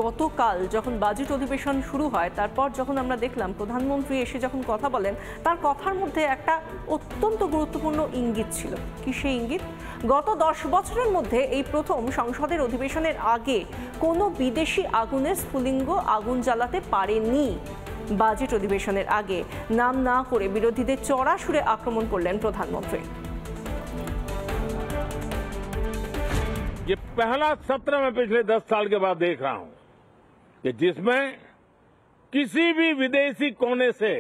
গতকাল যখন বাজেট অধিবেশন শুরু হয় তারপর যখন আমরা দেখলাম প্রধানমন্ত্রী এসে যখন কথা বলেন, তার কথার মধ্যে একটা অত্যন্ত গুরুত্বপূর্ণ ইঙ্গিত ছিল। কি সেই ইঙ্গিত? গত 10 বছরের মধ্যে এই প্রথম সংসদের অধিবেশনের আগে কোনো বিদেশি আগুনের স্ফুলিঙ্গ আগুন জ্বালাতে পারেনি। বাজেট অধিবেশনের আগে নাম না করে বিরোধীদের চড়া সুরে আক্রমণ করলেন প্রধানমন্ত্রী। ये पहला सत्र मैं पिछले 10 साल के बाद देख रहा हूं कि जिसमें किसी भी विदेशी कोने से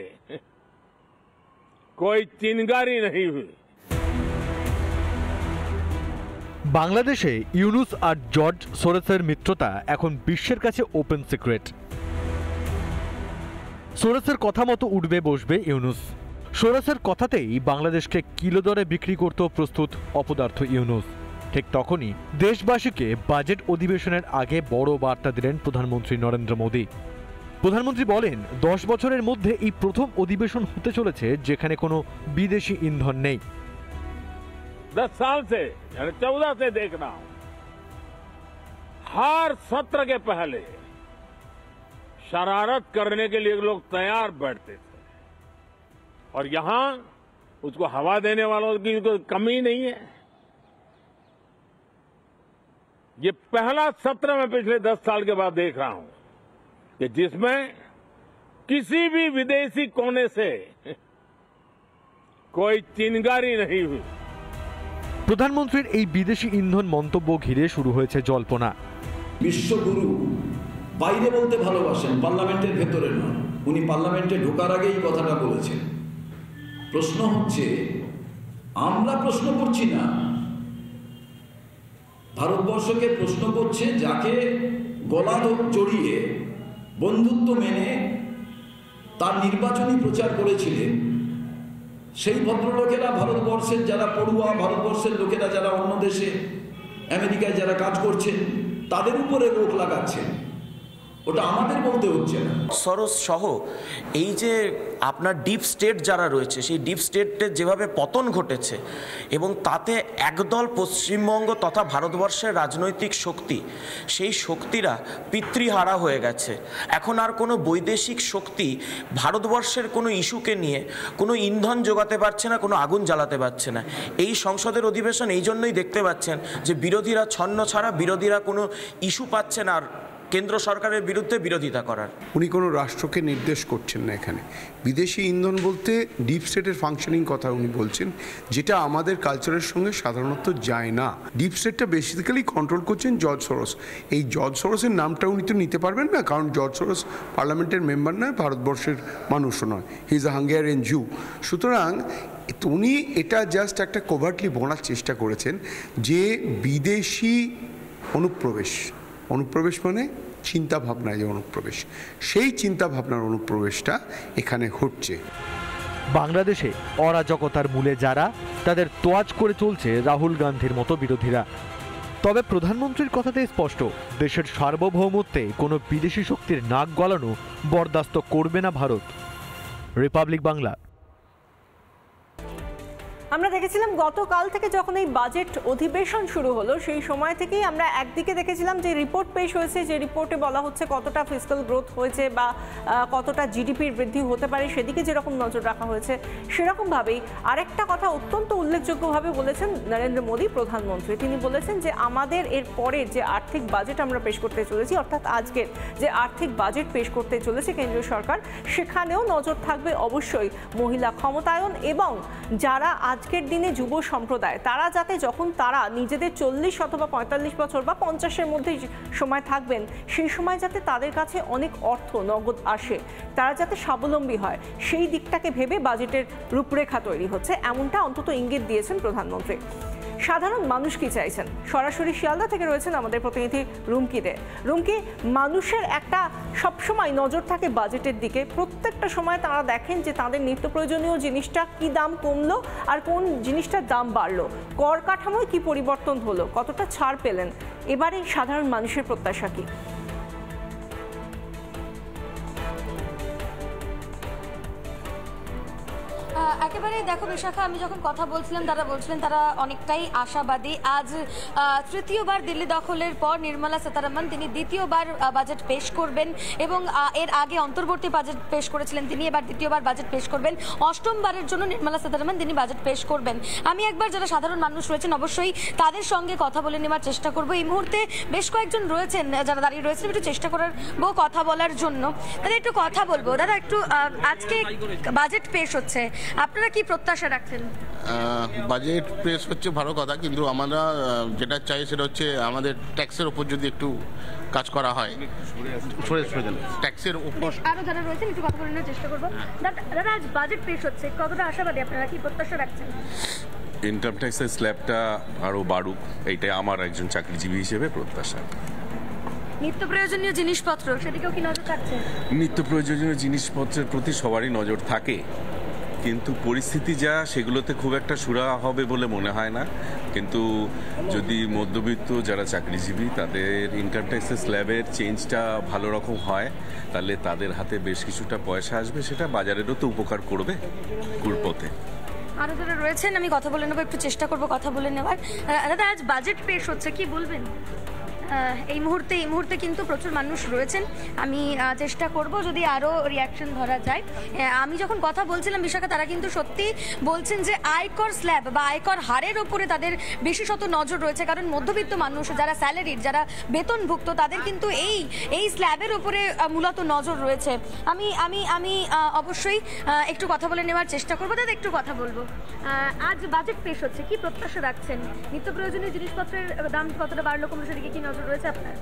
कोई चिंगारी नहीं हुई। বাংলাদেশে ইউনুস আর জর্জ সোরসের মিত্রতা এখন বিশ্বের কাছে ওপেন সিক্রেট। সোরসের কথা মতো উঠবে বসবে ইউনুস। সোরসের কথাতেই বাংলাদেশকে কিলো দরে বিক্রি করতে প্রস্তুত অপদার্থ ইউনুস। ঠিক তখনই দেশবাসীকে বাজেট অধিবেশনের আগে বড় বার্তা দিলেন প্রধানমন্ত্রী নরেন্দ্র মোদী। প্রধানমন্ত্রী বলেন, 10 বছরের মধ্যে এই প্রথম অধিবেশন হতে চলেছে যেখানে কোনো বিদেশি ইন্ধন নেই। 10 साल से 14 से देख रहा हूं, हर सत्र के पहले शरारत करने के लिए लोग तैयार बैठते थे और यहां उसको हवा देने वालों की कोई कमी नहीं है। ये पहला सत्र मैं पिछले 10 साल के बाद देख रहा हूं कि जिसमें किसी भी विदेशी कोने से कोई चिंगारी नहीं हुई। প্রধানমন্ত্রীর এই বিদেশি ইন্ধন মন্তব্য ঘিরে শুরু হয়েছে জল্পনা। বিশ্বগুরু বাইরে বলতে ভালোবাসেন, পার্লামেন্টের ভেতরে নয়। উনি পার্লামেন্টে ঢোকার আগে এই কথাটা বলেছেন। প্রশ্ন হচ্ছে, আমরা প্রশ্ন করছি না, ভারতবর্ষকে প্রশ্ন করছে যাকে গলা জড়িয়ে বন্ধুত্ব মেনে তার নির্বাচনী প্রচার করেছিলেন সেই ভদ্রলোকেরা, ভারতবর্ষের যারা পড়ুয়া, ভারতবর্ষের লোকেরা যারা অন্য দেশে আমেরিকায় যারা কাজ করছেন তাদের উপরে রোক লাগাচ্ছেন। ওটা আমাদের বলতে হচ্ছে না। সরোস সহ এই যে আপনার ডিপ স্টেট যারা রয়েছে, সেই ডিপ স্টেটের যেভাবে পতন ঘটেছে এবং তাতে একদল পশ্চিমবঙ্গ তথা ভারতবর্ষের রাজনৈতিক শক্তি, সেই শক্তিরা পিতৃহারা হয়ে গেছে। এখন আর কোনো বৈদেশিক শক্তি ভারতবর্ষের কোনো ইস্যুকে নিয়ে কোনো ইন্ধন যোগাতে পারছে না, কোনো আগুন জ্বালাতে পারছে না। এই সংসদের অধিবেশন এই জন্যই দেখতে পাচ্ছেন যে বিরোধীরা ছন্ন ছাড়া, বিরোধীরা কোনো ইস্যু পাচ্ছেন আর কেন্দ্র সরকারের বিরুদ্ধে বিরোধিতা করার। উনি কোনো রাষ্ট্রকে নির্দেশ করছেন না। এখানে বিদেশি ইন্ধন বলতে ডিপ স্টেটের ফাংশনিং কথা উনি বলছেন, যেটা আমাদের কালচারের সঙ্গে সাধারণত যায় না। ডিপ স্টেটটা বেসিক্যালি কন্ট্রোল করছেন জর্জ সোরস। এই জর্জ সোরসের নামটা উনি তো নিতে পারবেন না, কারণ জর্জ সোরস পার্লামেন্টের মেম্বার নয়, ভারতবর্ষের মানুষও নয়। হি ইজ আ হাঙ্গেরিয়ান জু। সুতরাং উনি এটা জাস্ট একটা কোভার্টলি বলার চেষ্টা করেছেন যে বিদেশি অনুপ্রবেশ মানে চিন্তা ভাবনায় যে অনুপ্রবেশ, সেই চিন্তা ভাবনার অনুপ্রবেশটা এখানে ঘটছে। বাংলাদেশে অরাজকতার মূলে যারা, তাদের তোয়াজ করে চলছে রাহুল গান্ধীর মতো বিরোধীরা। তবে প্রধানমন্ত্রীর কথাতে স্পষ্ট, দেশের সার্বভৌমত্বে কোনো বিদেশি শক্তির নাক গলানো বরদাস্ত করবে না ভারত। রিপাবলিক বাংলা। আমরা দেখেছিলাম গতকাল থেকে যখন এই বাজেট অধিবেশন শুরু হলো সেই সময় থেকেই আমরা একদিকে দেখেছিলাম যে রিপোর্ট পেশ হয়েছে, যে রিপোর্টে বলা হচ্ছে কতটা ফিস্ক্যাল গ্রোথ হয়েছে বা কতটা জিডিপির বৃদ্ধি হতে পারে, সেদিকে যেরকম নজর রাখা হয়েছে সেরকমভাবেই আরেকটা কথা অত্যন্ত উল্লেখযোগ্যভাবে বলেছেন নরেন্দ্র মোদী প্রধানমন্ত্রী। তিনি বলেছেন যে আমাদের এর পরের যে আর্থিক বাজেট আমরা পেশ করতে চলেছি, অর্থাৎ আজকের যে আর্থিক বাজেট পেশ করতে চলেছে কেন্দ্রীয় সরকার, সেখানেও নজর থাকবে অবশ্যই মহিলা ক্ষমতায়ন এবং যারা আজকের দিনে যুব সম্প্রদায়, তারা যাতে যখন তারা নিজেদের 40 অথবা 45 বছর বা 50-এর মধ্যে সময় থাকবেন, সেই সময় যাতে তাদের কাছে অনেক অর্থ নগদ আসে, তারা যাতে স্বাবলম্বী হয়, সেই দিকটাকে ভেবে বাজেটের রূপরেখা তৈরি হচ্ছে, এমনটা অন্তত ইঙ্গিত দিয়েছেন প্রধানমন্ত্রী। সাধারণ মানুষ কি চাইছেন? সরাসরি শিয়ালদা থেকে রয়েছেন আমাদের প্রতিনিধি রুমকি দে। রুমকি, মানুষের একটা সবসময় নজর থাকে বাজেটের দিকে, প্রত্যেকটা সময় তারা দেখেন যে তাদের নিত্য প্রয়োজনীয় জিনিসটা কি দাম কমলো আর কোন জিনিসটার দাম বাড়লো, কর কাঠামোয় কি পরিবর্তন হলো, কতটা ছাড় পেলেন, এবারে সাধারণ মানুষের প্রত্যাশা কি? একেবারে দেখো বিশাখা, আমি যখন কথা বলছিলাম তারা বলছিলেন তারা অনেকটাই আশাবাদী। আজ তৃতীয়বার দিল্লি দখলের পর নির্মলা সীতারামন তিনি দ্বিতীয়বার বাজেট পেশ করবেন এবং এর আগে অন্তর্বর্তী বাজেট পেশ করেছিলেন তিনি, এবার দ্বিতীয়বার বাজেট পেশ করবেন। অষ্টমবারের জন্য নির্মলা সীতারামন তিনি বাজেট পেশ করবেন। আমি একবার যারা সাধারণ মানুষ রয়েছেন অবশ্যই তাদের সঙ্গে কথা বলে নেওয়ার চেষ্টা করব। এই মুহূর্তে বেশ কয়েকজন রয়েছেন যারা দাঁড়িয়ে রয়েছেন, একটু চেষ্টা করবো কথা বলার জন্য। দাদা একটু কথা বলবো। দাদা একটু, আজকে বাজেট পেশ হচ্ছে, আপনারা কি প্রত্যাশা রাখছেন? বাজেট পেশ হচ্ছে ভালো কথা, কিন্তু আমরা যেটা চাই সেটা হচ্ছে আমাদের ট্যাক্সের উপর যদি একটু কাজ করা হয়, ট্যাক্সের উপর আরো যারা রয়েছেন একটু কথা বলে নেওয়ার চেষ্টা করবো। দাদা আজ বাজেট পেশ হচ্ছে, কতটা আশাবাদী, আপনারা কি প্রত্যাশা রাখছেন? ইনকাম ট্যাক্সের স্ল্যাবটা আরও বাড়ুক, এইটাই আমার একজন চাকরিজীবী হিসেবে প্রত্যাশা। নিত্য প্রয়োজনীয় জিনিসপত্র, সেদিকেও কি নজর থাকছে? নিত্য প্রয়োজনীয় জিনিসপত্রের প্রতি সবারই নজর থাকে, কিন্তু পরিস্থিতি যা সেগুলোতে খুব একটা সুরাহা হবে বলে মনে হয় না। কিন্তু যদি মধ্যবিত্ত যারা চাকরিজীবী তাদের ইনকাম ট্যাক্সের স্ল্যাবের চেঞ্জটা ভালো রকম হয়, তাহলে তাদের হাতে বেশ কিছুটা পয়সা আসবে, সেটা বাজারেরও তো উপকার করবে কুলপথে। আরো যারা রয়েছেন আমি কথা বলে নেবো, একটু চেষ্টা করবো কথা বলে নেওয়ার। দাদা আজ বাজেট পেশ হচ্ছে, কি বলবেন? এই মুহূর্তে কিন্তু প্রচুর মানুষ রয়েছেন, আমি চেষ্টা করব যদি আরও রিয়াকশন ধরা যায়। আমি যখন কথা বলছিলাম বিশাখা, তারা কিন্তু সত্যি বলছেন যে আয়কর স্ল্যাব বা আয়কর হারের ওপরে তাদের বিশেষত নজর রয়েছে, কারণ মধ্যবিত্ত মানুষ যারা স্যালারিড, যারা বেতনভুক্ত, তাদের কিন্তু এই স্ল্যাবের ওপরে মূলত নজর রয়েছে। আমি অবশ্যই একটু কথা বলে নেওয়ার চেষ্টা করবো। দাদা একটু কথা বলবো, আজ বাজেট পেশ হচ্ছে, কি প্রত্যাশা রাখছেন? নিত্য প্রয়োজনীয় জিনিসপত্রের দাম কতটা বাড়লো কমলো, সেদিকে কি নজর রয়েছে আপনার?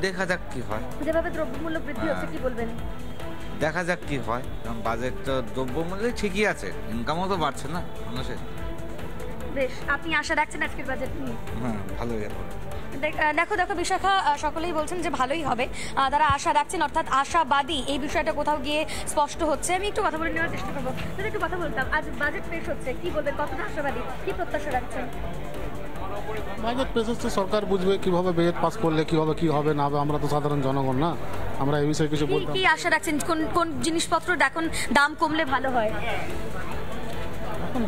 দেখা যাক কি হয়। যেভাবে দ্রব্যমূল্য বৃদ্ধি হচ্ছে, কি বলবেন? দেখা যাক কি হয়, কারণ বাজেট তো দ্রব্যমূল্য ঠিকই আছে, ইনকামও তো বাড়ছে না মানুষের। বেশ, আপনি আশা রাখছেন আজকের বাজেট নিয়ে? হ্যাঁ, ভালোই হবে। দেখো বিশাখা, সকলেই বলছেন যে ভালোই হবে, তারা আশা রাখছেন, অর্থাৎ আশাবাদী। এই বিষয়টা কোথাও গিয়ে স্পষ্ট হচ্ছে। আমি একটু কথা বলে নেওয়ার চেষ্টা করবো। যদি একটু কথা বলতাম, আজ বাজেট পেশ হচ্ছে, কি বলবেন, কতটা আশাবাদী, কি প্রত্যাশা রাখছেন? বাজেট পেশ হচ্ছে, সরকার বুঝবে কিভাবে বাজেট পাস করলে কিভাবে কি হবে না হবে। আমরা তো সাধারণ জনগণ না, আমরা এই বিষয়ে কিছু বলতে। কি আশা রাখছেন, কোন জিনিসপত্র এখন দাম কমলে ভালো হয়? এখন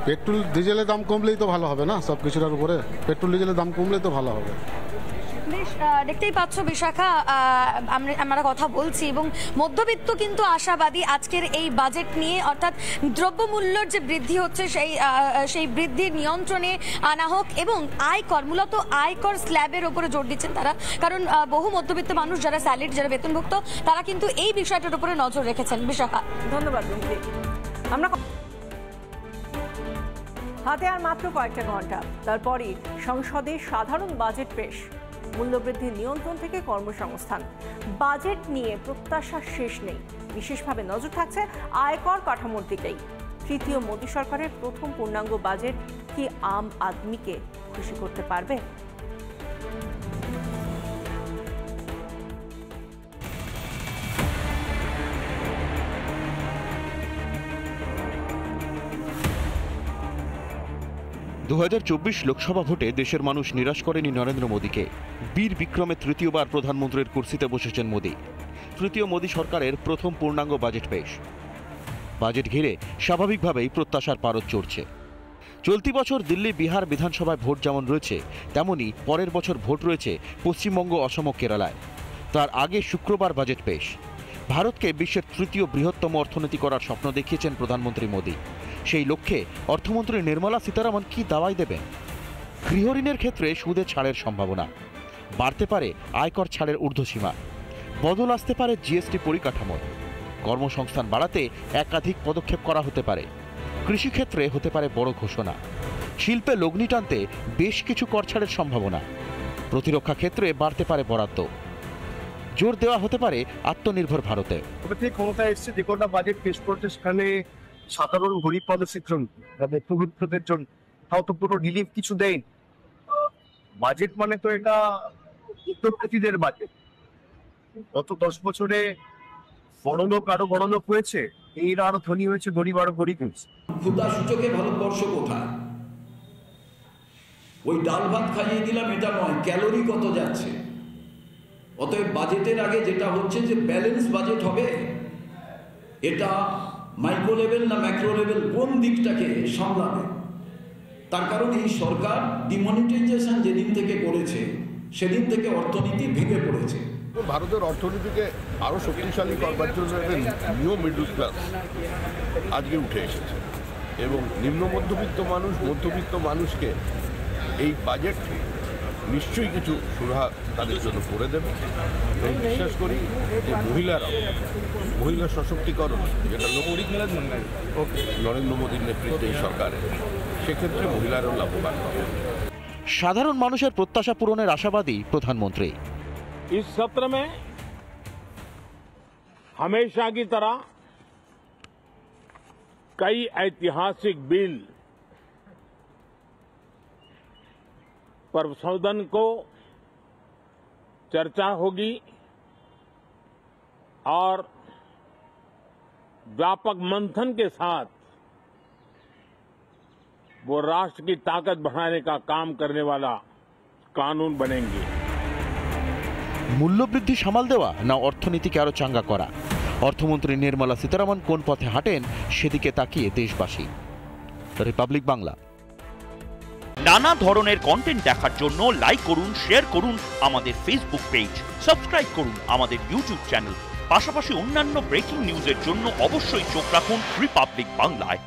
পেট্রোল ডিজেলের দাম কমলেই তো ভালো হবে না, সব কিছুটার উপরে পেট্রোল ডিজেলের দাম কমলেই তো ভালো হবে। বেশ, দেখতেই পাচ্ছ বিশাখা, আমরা কথা বলছি এবং মধ্যবিত্ত কিন্তু আশাবাদী আজকের এই বাজেট নিয়ে, অর্থাৎ দ্রব্যমূল্যের যে বৃদ্ধি হচ্ছে সেই বৃদ্ধির নিয়ন্ত্রণে আনা হোক এবং আয়কর, মূলত আয়কর স্ল্যাবের ওপরে জোর দিচ্ছেন তারা, কারণ বহু মধ্যবিত্ত মানুষ যারা স্যালারি, যারা বেতনভুক্ত, তারা কিন্তু এই বিষয়টার উপরে নজর রেখেছেন। বিশাখা, ধন্যবাদ। আমরা হাতে আর মাত্র কয়েকটা ঘন্টা, তারপরই সংসদে সাধারণ বাজেট পেশ। মূল্যবৃদ্ধি নিয়ন্ত্রণ থেকে কর্মসংস্থান, বাজেট নিয়ে প্রত্যাশার শেষ নেই। বিশেষভাবে নজর থাকছে আয়কর কাঠামোর দিকেই। তৃতীয় মোদী সরকারের প্রথম পূর্ণাঙ্গ বাজেট কি আম আদমিকে খুশি করতে পারবে? লোকসভা ভোটে দেশের মানুষ নিরাশ করেনি নরেন্দ্র মোদীকে। বীর বিক্রমে তৃতীয়বার প্রধানমন্ত্রীর কুর্সিতে বসেছেন মোদী। তৃতীয় মোদী সরকারের প্রথম পূর্ণাঙ্গ বাজেট পেশ। বাজেট ঘিরে স্বাভাবিকভাবেই প্রত্যাশার পারদ চড়ছে। চলতি বছর দিল্লি, বিহার বিধানসভায় ভোট যেমন রয়েছে, তেমনি পরের বছর ভোট রয়েছে পশ্চিমবঙ্গ, অসম ও কেরালায়। তার আগে শুক্রবার বাজেট পেশ। ভারতকে বিশ্বের তৃতীয় বৃহত্তম অর্থনীতি করার স্বপ্ন দেখিয়েছেন প্রধানমন্ত্রী মোদী। সেই লক্ষ্যে অর্থমন্ত্রী নির্মলা সীতারামন কি দাওয়াই দেবেন? গৃহঋণের ক্ষেত্রে সুদে ছাড়ের সম্ভাবনা, বাড়তে পারে আয়কর ছাড়ের ঊর্ধ্বসীমা, বদল আসতে পারে জিএসটি পরিকাঠামোয়, কর্মসংস্থান বাড়াতে একাধিক পদক্ষেপ করা হতে পারে, কৃষিক্ষেত্রে হতে পারে বড় ঘোষণা, শিল্পে লগ্নি টানতে বেশ কিছু কর ছাড়ের সম্ভাবনা, প্রতিরক্ষা ক্ষেত্রে বাড়তে পারে বরাদ্দ, জোর দেওয়া হতে পারে আত্মনির্ভর ভারতে। ক্ষমতা এসছে, যে কোনটা বাজেট পেশ করছে সেখানে সাধারণ গরিব মানুষের জন্য, মধ্যবিত্তদের জন্য তাও তো পুরো রিলিফ কিছু দেয়। বাজেট মানে তো এটা উদ্যোগপতিদের বাজেট। গত 10 বছরে বড়লোক আরো বড়লোক হয়েছে, এরা আরো ধনী হয়েছে, গরিব আরো গরিব হয়েছে। ক্ষুধা সূচকে ভারতবর্ষ কোথায়? ওই ডাল ভাত খাইয়ে দিলাম এটা নয়, ক্যালোরি কত যাচ্ছে। অতএব বাজেটের আগে যেটা হচ্ছে যে ব্যালেন্স বাজেট হবে, এটা মাইক্রো লেভেল না ম্যাক্রো লেভেল কোন দিকটাকে সামলাবে। তার কারণ এই সরকার ডিমনিটাইজেশন যেদিন থেকে করেছে সেদিন থেকে অর্থনীতি ভেঙে পড়েছে। ভারতের অর্থনীতিকে আরো শক্তিশালী করবার জন্য নিউ মিডল ক্লাস আজকে উঠে এসেছে এবং নিম্ন মধ্যবিত্ত মানুষ, মধ্যবিত্ত মানুষকে এই বাজেট নিশ্চয়ই কিছু সুরাহা তাদের জন্য করে দেবে। এবং বিশ্বাস করি যে মহিলা সশক্তিকরণ, যেটা নরেন্দ্র মোদীর নেতৃত্বে এই সরকারের, সেক্ষেত্রে মহিলারাও লাভবান হবে। সাধারণ মানুষের প্রত্যাশা পূরণের আশাবাদী প্রধানমন্ত্রী। इस सत्र में हमेशा की तरह कई ऐतिहासिक बिल पर सदन को चर्चा होगी और व्यापक मंथन के साथ वो राष्ट्र की ताकत बढ़ाने का काम करने वाला कानून बनेंगे। মূল্যবৃদ্ধি সামাল দেওয়া না অর্থনীতিকে আরো চাঙ্গা করা, অর্থমন্ত্রী নির্মলা সীতারামন কোন পথে হাঁটেন সেদিকে তাকিয়ে দেশবাসী। রিপাবলিক বাংলা। নানা ধরনের কন্টেন্ট দেখার জন্য লাইক করুন, শেয়ার করুন আমাদের ফেসবুক পেজ, সাবস্ক্রাইব করুন আমাদের ইউটিউব চ্যানেল। পাশাপাশি অন্যান্য ব্রেকিং নিউজের জন্য অবশ্যই চোখ রাখুন রিপাবলিক বাংলায়।